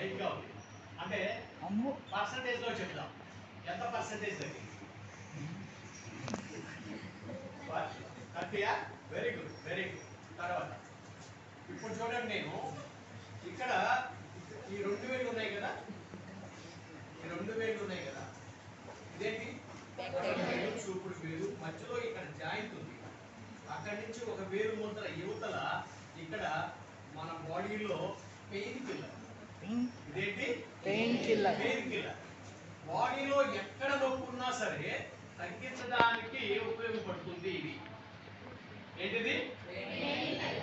Light గా ఉంది అంటే పర్సంటేజ్ లో చెప్తాం ఎంత పర్సంటేజ్ తగ్గింది 30. Very good very good. తర్వాత ఇప్పుడు చూడండి నేను ఇక్కడ ఈ 2 వేలు ఉన్నాయి కదా, ఈ 2 వేలు ఉన్నాయి కదా, ఇదేంటి చూపుడు వేలు, మధ్యలో ఇక్కడ జాయింట్ ఉంది, అక్కడి నుంచి ఒక వేలు ముద్ర యువతల ఇక్కడ మన బాడీలో పెయిన్ కిల్లర్. ఇదేంటి పెయిన్ కిల్లర్. పెయిన్ కిల్లర్ బాడీలో ఎక్కడ నొప్పున్నా సరే తగ్గించడానికి ఉపయోగపడుతుంది. ఇది ఏంటిది?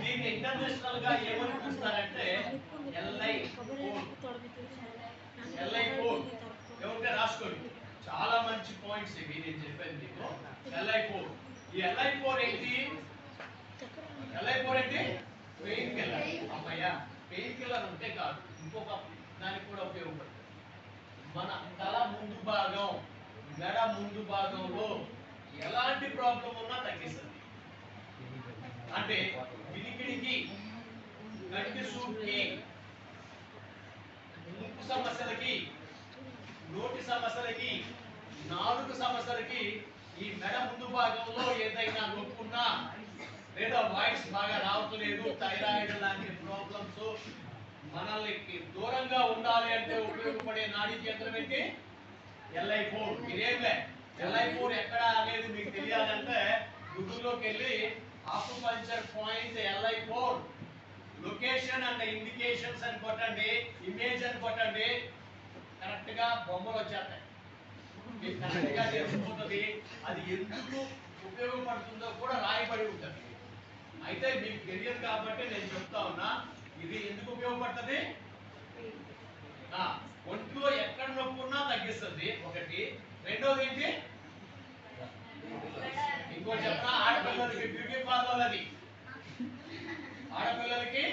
దీన్ని ఇంటర్నేషనల్ గా ఏమని పిలుస్తారంటే LI4. ఎవరికే రాసుకోండి, చాలా మంచి పాయింట్స్ ఇవి నేను చెప్పేది మీకు. LI4. ఈ LI4 ఏంటి? LI4 ఏంటి? Pain killer. అమ్మయ్య, పెయిన్ కిల్లర్ ఉంటే కాదు, ఇంకొక దానికి కూడా ఉపయోగపడుతుంది. మన తల ముందు భాగం, మెడ ముందు భాగంలో ఎలాంటి ప్రాబ్లం ఉన్నా తగ్గిస్తుంది. అంటే వినికిడికి, కంటి సూపుకి, ముక్కు సమస్యలకి, నోటి సమస్యలకి, నాలుగు సమస్యలకి ఈ మెడ ముందు భాగంలో ఏదైనా నొప్పున్నా లేదా వాయిస్ బాగా రావట్లేదు, థైరాయిడ్ లాంటి ప్రాబ్లమ్స్, మనల్ని దూరంగా ఉండాలి అంటే ఉపయోగపడే నాడీ కేంద్రం ఏంటి? LI4. మీరేంలే LI4 ఎక్కడ అనేది మీకు తెలియాలంటే గూగుల్లోకి వెళ్ళి acupuncture point LI4 location and indications అని కొట్టండి, ఇమేజ్ అని కొట్టండి, కరెక్ట్ గా బొమ్మలు వచ్చేస్తాయి. మీకు కరెక్ట్ గా తెలిసిపోతుంది. అది ఎందుకు ఉపయోగపడుతుందో కూడా రాయబడి ఉంటుంది. అయితే మీకు తెలియదు కాబట్టి నేను చెప్తా ఉన్నా, ఇది ఎందుకు ఉపయోగపడుతుంది? ఒంట్లో ఎక్కడ నొప్పున్నా తగ్గిస్తుంది ఒకటి. రెండోది ఏంటి? ఇంకో చెప్పిన ఆడపిల్లలకి బ్యూటీ పార్లర్. అది ఆడపిల్లలకి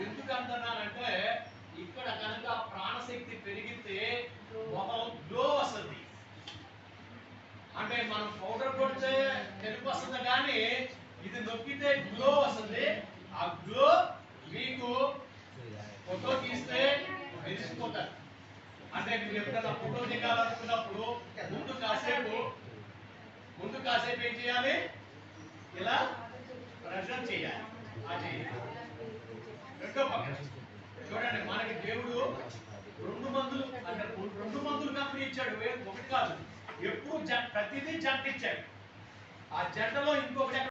ఎందుకు అంటున్నానంటే ఇక్కడ కనుక ప్రాణశక్తి పెరిగితే మొహం గ్లో వస్తుంది. అంటే మనం పౌడర్ కొడితే తెలుపు వస్తుంది కానీ ఇది నొక్కితే గ్లో వస్తుంది. ఆ గ్లో మీకు ఫోటో తీస్తే మెరిసిపోతారు. అంటే మీరు ఎప్పుడైనా ఫోటో దిగాలనుకున్నప్పుడు ముందు కాసేపు ఏం చేయాలి? ఇలా ప్రెషర్ చేయాలి. అది రెండో పక్కన చూడండి, మనకి దేవుడు 2 మందులు అంటే 2 మందులు కంపెనీ ఇచ్చాడు, ఒకటి కాదు. ఎప్పుడు ప్రతిదీ జంట ఇచ్చాడు. ఆ జంటలో ఇంకొకటి